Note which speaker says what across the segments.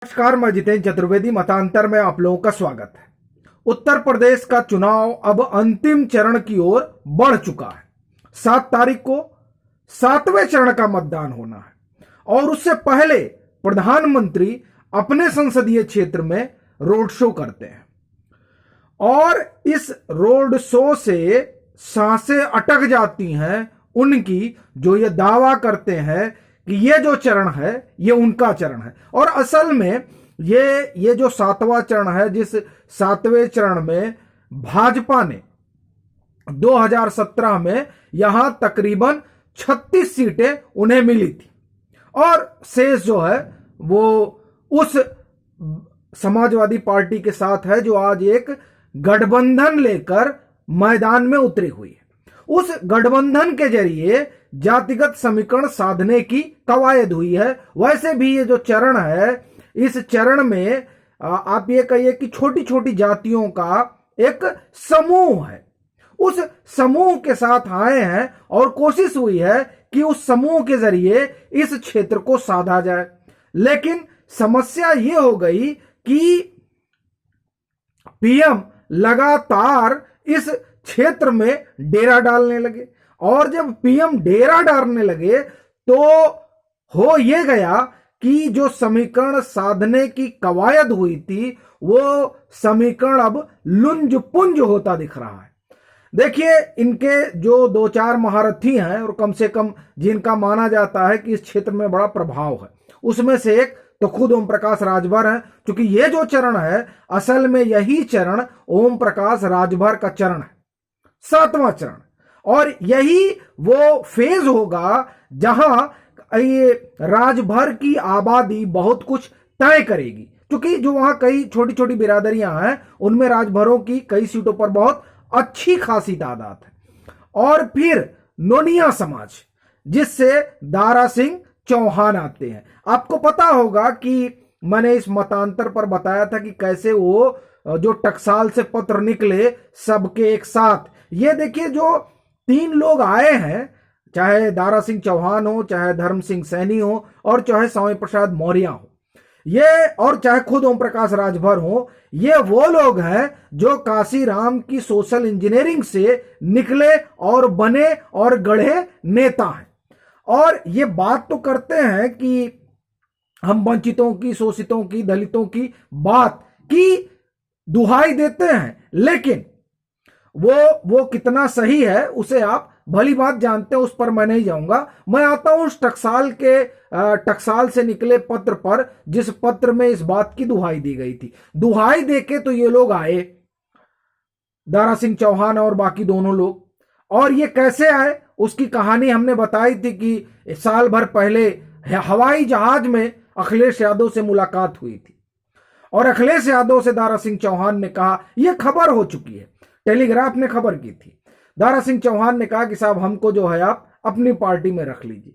Speaker 1: नमस्कार, मैं जितेंद्र चतुर्वेदी। मतांतर में आप लोगों का स्वागत है। उत्तर प्रदेश का चुनाव अब अंतिम चरण की ओर बढ़ चुका है। 7 तारीख को 7वें चरण का मतदान होना है और उससे पहले प्रधानमंत्री अपने संसदीय क्षेत्र में रोड शो करते हैं और इस रोड शो से सांसें अटक जाती हैं उनकी, जो ये दावा करते हैं कि ये जो चरण है ये उनका चरण है। और असल में ये जो 7वां चरण है, जिस 7वें चरण में भाजपा ने 2017 में यहां तकरीबन 36 सीटें उन्हें मिली थी और शेष जो है वो उस समाजवादी पार्टी के साथ है जो आज एक गठबंधन लेकर मैदान में उतरी हुई है। उस गठबंधन के जरिए जातिगत समीकरण साधने की कवायद हुई है। वैसे भी ये जो चरण है, इस चरण में आप ये कहिए कि छोटी छोटी जातियों का एक समूह है। उस समूह के साथ आए हैं और कोशिश हुई है कि उस समूह के जरिए इस क्षेत्र को साधा जाए। लेकिन समस्या ये हो गई कि पीएम लगातार इस क्षेत्र में डेरा डालने लगे और जब पीएम डेरा डालने लगे तो हो यह गया कि जो समीकरण साधने की कवायद हुई थी वो समीकरण अब लुंज पुंज होता दिख रहा है। देखिए, इनके जो 2-4 महारथी हैं और कम से कम जिनका माना जाता है कि इस क्षेत्र में बड़ा प्रभाव है, उसमें से एक तो खुद ओम प्रकाश राजभर है। क्योंकि ये जो चरण है, असल में यही चरण ओम प्रकाश राजभर का चरण है, 7वां चरण। और यही वो फेज होगा जहां ये राजभर की आबादी बहुत कुछ तय करेगी। क्योंकि जो वहां कई छोटी छोटी बिरादरियां हैं उनमें राजभरों की कई सीटों पर बहुत अच्छी खासी तादाद है। और फिर नोनिया समाज, जिससे दारा सिंह चौहान आते हैं। आपको पता होगा कि मैंने इस मतांतर पर बताया था कि कैसे वो जो टकसाल से पत्र निकले सबके एक साथ। ये देखिए, जो 3 लोग आए हैं, चाहे दारा सिंह चौहान हो, चाहे धर्म सिंह सैनी हो और चाहे स्वामी प्रसाद मौर्य हो, ये और चाहे खुद ओम प्रकाश राजभर हो, ये वो लोग हैं जो काशीराम की सोशल इंजीनियरिंग से निकले और बने और गढ़े नेता हैं। और ये बात तो करते हैं कि हम वंचितों की, शोषितों की, दलितों की बात की दुहाई देते हैं, लेकिन वो कितना सही है उसे आप भली बात जानते हैं, उस पर मैं नहीं जाऊंगा। मैं आता हूं उस टकसाल से निकले पत्र पर, जिस पत्र में इस बात की दुहाई दी गई थी। दुहाई देके तो ये लोग आए, दारा सिंह चौहान और बाकी दोनों लोग। और ये कैसे आए उसकी कहानी हमने बताई थी कि साल भर पहले हवाई जहाज में अखिलेश यादव से मुलाकात हुई थी और अखिलेश यादव से दारा सिंह चौहान ने कहा, यह खबर हो चुकी है, टेलीग्राफ ने खबर की थी। दारा सिंह चौहान ने कहा कि साहब हमको जो है आप अपनी पार्टी में रख लीजिए।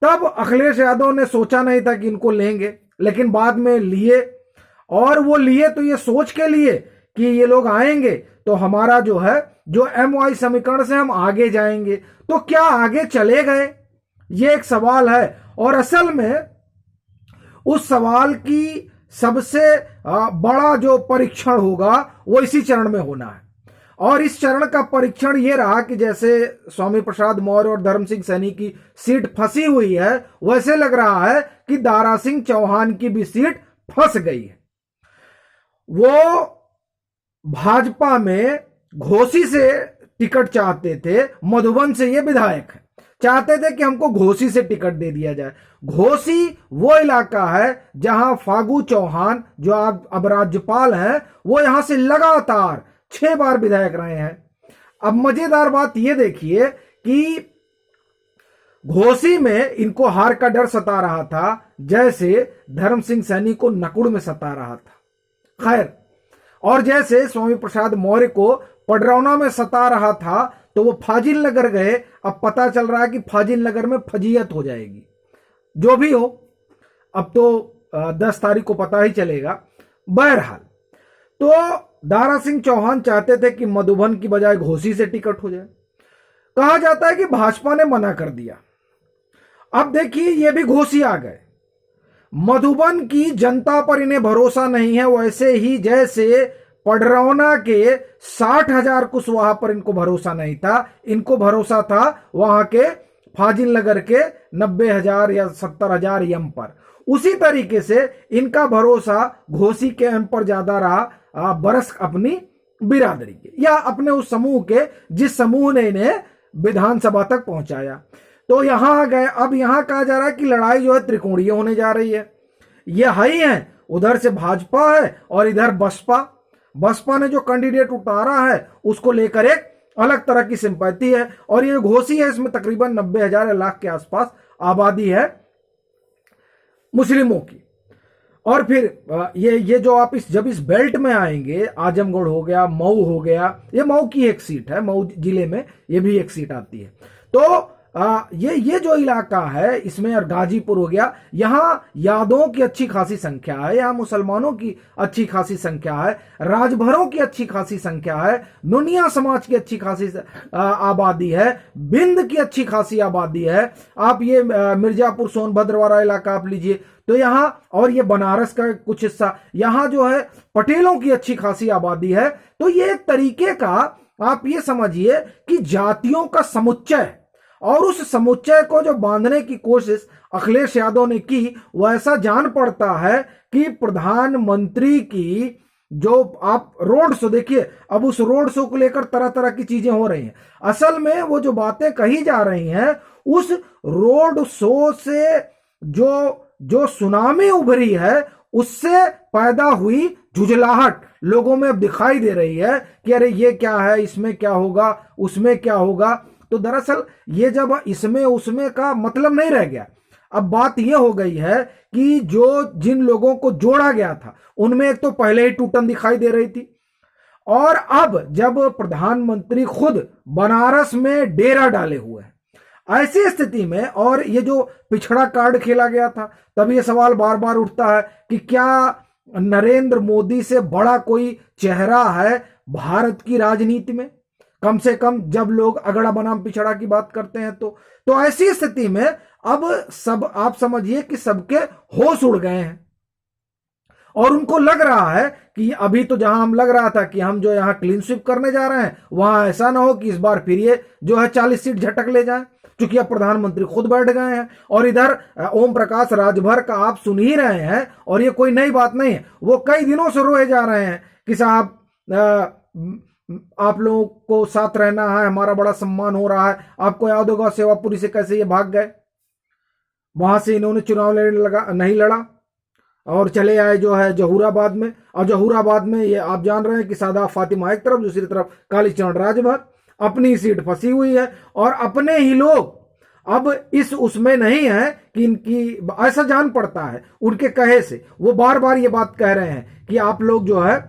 Speaker 1: तब अखिलेश यादव ने सोचा नहीं था कि इनको लेंगे, लेकिन बाद में लिए। और वो लिए तो ये सोच के लिए कि ये लोग आएंगे तो हमारा जो है जो MY समीकरण से हम आगे जाएंगे। तो क्या आगे चले गए, ये एक सवाल है। और असल में उस सवाल की सबसे बड़ा जो परीक्षण होगा वो इसी चरण में होना है। और इस चरण का परीक्षण ये रहा कि जैसे स्वामी प्रसाद मौर्य और धर्म सिंह सैनी की सीट फंसी हुई है, वैसे लग रहा है कि दारा सिंह चौहान की भी सीट फंस गई है। वो भाजपा में घोसी से टिकट चाहते थे, मधुबन से ये विधायक है, चाहते थे कि हमको घोसी से टिकट दे दिया जाए। घोसी वो इलाका है जहां फागू चौहान, जो अब राज्यपाल हैं, वो यहां से लगातार 6 बार विधायक रहे हैं। अब मजेदार बात यह देखिए कि घोसी में इनको हार का डर सता रहा था, जैसे धर्म सिंह सैनी को नकुड़ में सता रहा था। खैर, और जैसे स्वामी प्रसाद मौर्य को पडरौना में सता रहा था तो वो फाजिल नगर गए। अब पता चल रहा है कि फाजिल नगर में फजीयत हो जाएगी। जो भी हो, अब तो 10 तारीख को पता ही चलेगा। बहरहाल, तो दारा सिंह चौहान चाहते थे कि मधुबन की बजाय घोसी से टिकट हो जाए। कहा जाता है कि भाजपा ने मना कर दिया। अब देखिए, ये भी घोसी आ गए। मधुबन की जनता पर इन्हें भरोसा नहीं है, वैसे ही जैसे पडरौना के 60,000 कुशवाहा पर इनको भरोसा नहीं था, इनको भरोसा था वहां के फाजिल नगर के 90,000 या 70,000 यम पर। उसी तरीके से इनका भरोसा घोसी के एम पर ज्यादा रहा, बरस अपनी बिरादरी के या अपने उस समूह के जिस समूह ने इन्हें विधानसभा तक पहुंचाया। तो यहां आ गए। अब यहां कहा जा रहा है कि लड़ाई जो है त्रिकोणीय होने जा रही है। ये ही है, उधर से भाजपा है और इधर बसपा। बसपा ने जो कैंडिडेट उतारा है उसको लेकर एक अलग तरह की सिंपैथी है, और ये घोसी है, इसमें तकरीबन 90,000 लाख के आसपास आबादी है मुस्लिमों की। और फिर ये जो आप जब इस बेल्ट में आएंगे, आजमगढ़ हो गया, मऊ हो गया, ये मऊ की एक सीट है, मऊ जिले में ये भी एक सीट आती है। तो ये जो इलाका है इसमें, और गाजीपुर हो गया, यहाँ यादवों की अच्छी खासी संख्या है, यहाँ मुसलमानों की अच्छी खासी संख्या है, राजभरों की अच्छी खासी संख्या है, नुनिया समाज की अच्छी खासी आबादी है, बिंद की अच्छी खासी आबादी है। आप ये मिर्जापुर सोनभद्र वाला इलाका आप लीजिए तो यहाँ, और ये बनारस का कुछ हिस्सा, यहाँ जो है पटेलों की अच्छी खासी आबादी है। तो ये एक तरीके का आप ये समझिए कि जातियों का समुच्चय, और उस समुच्चय को जो बांधने की कोशिश अखिलेश यादव ने की, वो ऐसा जान पड़ता है कि प्रधानमंत्री की जो आप रोड शो देखिए, अब उस रोड शो को लेकर तरह तरह की चीजें हो रही हैं। असल में वो जो बातें कही जा रही हैं, उस रोड शो से जो सुनामी उभरी है, उससे पैदा हुई झुंझलाहट लोगों में अब दिखाई दे रही है कि अरे ये क्या है, इसमें क्या होगा, उसमें क्या होगा। तो दरअसल ये जब इसमें उसमें का मतलब नहीं रह गया, अब बात यह हो गई है कि जिन लोगों को जोड़ा गया था उनमें एक तो पहले ही टूटन दिखाई दे रही थी, और अब जब प्रधानमंत्री खुद बनारस में डेरा डाले हुए हैं, ऐसी स्थिति में, और ये जो पिछड़ा कार्ड खेला गया था, तब ये सवाल बार बार उठता है कि क्या नरेंद्र मोदी से बड़ा कोई चेहरा है भारत की राजनीति में, कम से कम जब लोग अगड़ा बनाम पिछड़ा की बात करते हैं। तो ऐसी स्थिति में अब सब आप समझिए कि सबके होश उड़ गए हैं, और उनको लग रहा है कि अभी तो जहां हम लग रहा था कि हम जो यहां क्लीन स्वीप करने जा रहे हैं, वहां ऐसा ना हो कि इस बार फिर ये जो है 40 सीट झटक ले जाए, क्योंकि अब प्रधानमंत्री खुद बैठ गए हैं। और इधर ओम प्रकाश राजभर का आप सुन ही रहे हैं, और ये कोई नई बात नहीं है, वो कई दिनों से रोए जा रहे हैं कि साहब आप लोगों को साथ रहना है, हमारा बड़ा सम्मान हो रहा है। आपको याद होगा सेवापुरी से कैसे ये भाग गए, वहां से इन्होंने चुनाव नहीं लड़ा और चले आए जो है जहूराबाद में, और जहूराबाद में ये आप जान रहे हैं कि सादा फातिमा एक तरफ, दूसरी तरफ कालीचरण राजभर, अपनी सीट फंसी हुई है, और अपने ही लोग अब इस उसमें नहीं है कि इनकी, ऐसा जान पड़ता है उनके कहे से, वो बार बार ये बात कह रहे हैं कि आप लोग जो है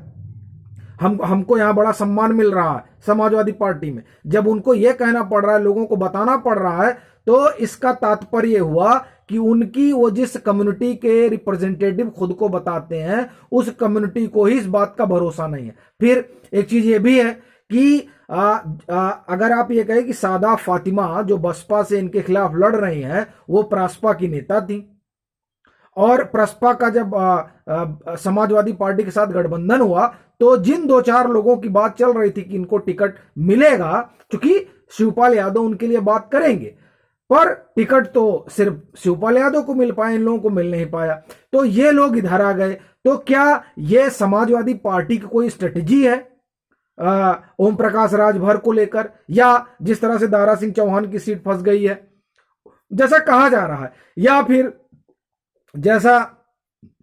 Speaker 1: हमको यहां बड़ा सम्मान मिल रहा है समाजवादी पार्टी में। जब उनको यह कहना पड़ रहा है, लोगों को बताना पड़ रहा है, तो इसका तात्पर्य हुआ कि उनकी वो जिस कम्युनिटी के रिप्रेजेंटेटिव खुद को बताते हैं, उस कम्युनिटी को ही इस बात का भरोसा नहीं है। फिर एक चीज ये भी है कि अगर आप ये कहें कि सादा फातिमा जो बसपा से इनके खिलाफ लड़ रही हैं, वो प्रसपा की नेता थी, और प्रसपा का जब समाजवादी पार्टी के साथ गठबंधन हुआ, तो जिन 2-4 लोगों की बात चल रही थी कि इनको टिकट मिलेगा, क्योंकि शिवपाल यादव उनके लिए बात करेंगे, पर टिकट तो सिर्फ शिवपाल यादव को मिल पाया, इन लोगों को मिल नहीं पाया, तो ये लोग इधर आ गए। तो क्या ये समाजवादी पार्टी की कोई स्ट्रेटेजी है ओम प्रकाश राजभर को लेकर, या जिस तरह से दारा सिंह चौहान की सीट फंस गई है जैसा कहा जा रहा है, या फिर जैसा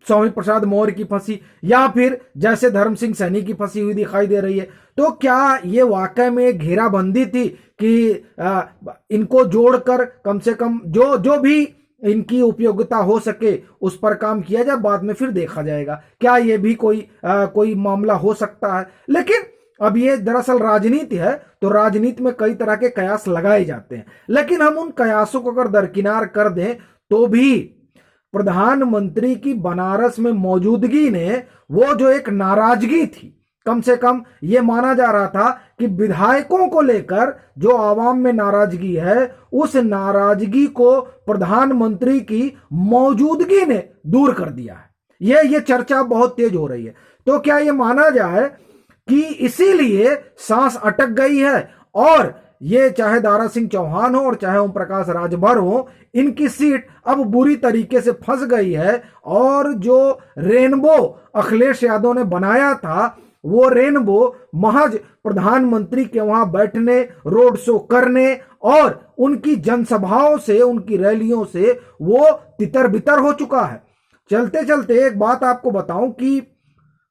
Speaker 1: स्वामी प्रसाद मौर्य की फंसी, या फिर जैसे धर्म सिंह सैनी की फंसी हुई दिखाई दे रही है? तो क्या ये वाकई में घेराबंदी थी कि इनको जोड़कर कम से कम जो भी इनकी उपयोगिता हो सके उस पर काम किया जाए, बाद में फिर देखा जाएगा? क्या ये भी कोई मामला हो सकता है? लेकिन अब ये दरअसल राजनीति है, तो राजनीति में कई तरह के कयास लगाए जाते हैं, लेकिन हम उन कयासों को अगर दरकिनार कर दें, तो भी प्रधानमंत्री की बनारस में मौजूदगी ने वो जो एक नाराजगी थी कम से कम यह माना जा रहा था कि विधायकों को लेकर जो आवाम में नाराजगी है, उस नाराजगी को प्रधानमंत्री की मौजूदगी ने दूर कर दिया है। ये चर्चा बहुत तेज हो रही है। तो क्या यह माना जाए कि इसीलिए सांस अटक गई है और ये चाहे दारा सिंह चौहान हो और चाहे ओम प्रकाश राजभर हो, इनकी सीट अब बुरी तरीके से फंस गई है और जो रेनबो अखिलेश यादव ने बनाया था, वो रेनबो महज प्रधानमंत्री के वहां बैठने, रोड शो करने और उनकी जनसभाओं से, उनकी रैलियों से वो तितर बितर हो चुका है। चलते चलते एक बात आपको बताऊं कि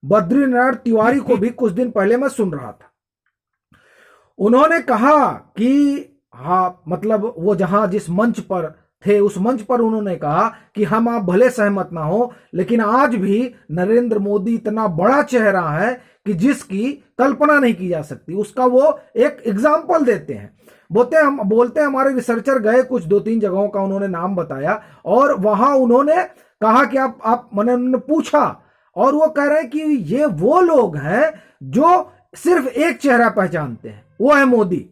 Speaker 1: बद्रीनारायण तिवारी को भी कुछ दिन पहले मैं सुन रहा था। उन्होंने कहा कि हाँ, मतलब वो जहां जिस मंच पर थे, उस मंच पर उन्होंने कहा कि हम आप भले सहमत ना हो, लेकिन आज भी नरेंद्र मोदी इतना बड़ा चेहरा है कि कल्पना नहीं की जा सकती। उसका वो एक एग्जाम्पल देते हैं। बोलते हैं हमारे रिसर्चर गए कुछ 2-3 जगहों का उन्होंने नाम बताया और वहां उन्होंने कहा कि आप मैंने उन्होंने पूछा और वो कह रहे हैं कि ये वो लोग हैं जो सिर्फ एक चेहरा पहचानते हैं, वो है मोदी,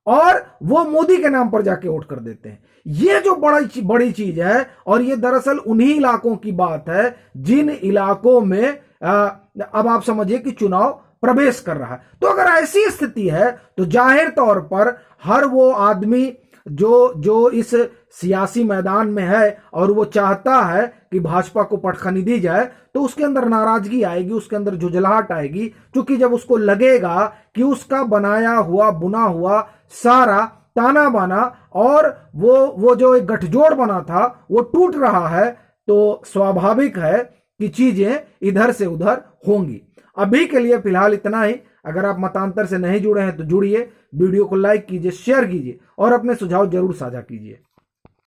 Speaker 1: और वो मोदी के नाम पर जाके वोट कर देते हैं। ये जो बड़ी चीज है, और ये दरअसल उन्हीं इलाकों की बात है जिन इलाकों में अब आप समझिए कि चुनाव प्रवेश कर रहा है। तो अगर ऐसी स्थिति है तो जाहिर तौर पर हर वो आदमी जो इस सियासी मैदान में है और वो चाहता है कि भाजपा को पटखनी दी जाए, तो उसके अंदर नाराजगी आएगी, उसके अंदर झुंझलाहट आएगी, क्योंकि जब उसको लगेगा कि उसका बनाया हुआ, बुना हुआ सारा ताना बाना और वो जो एक गठजोड़ बना था वो टूट रहा है, तो स्वाभाविक है कि चीजें इधर से उधर होंगी। अभी के लिए फिलहाल इतना ही। अगर आप मतांतर से नहीं जुड़े हैं तो जुड़िए, वीडियो को लाइक कीजिए, शेयर कीजिए और अपने सुझाव जरूर साझा कीजिए।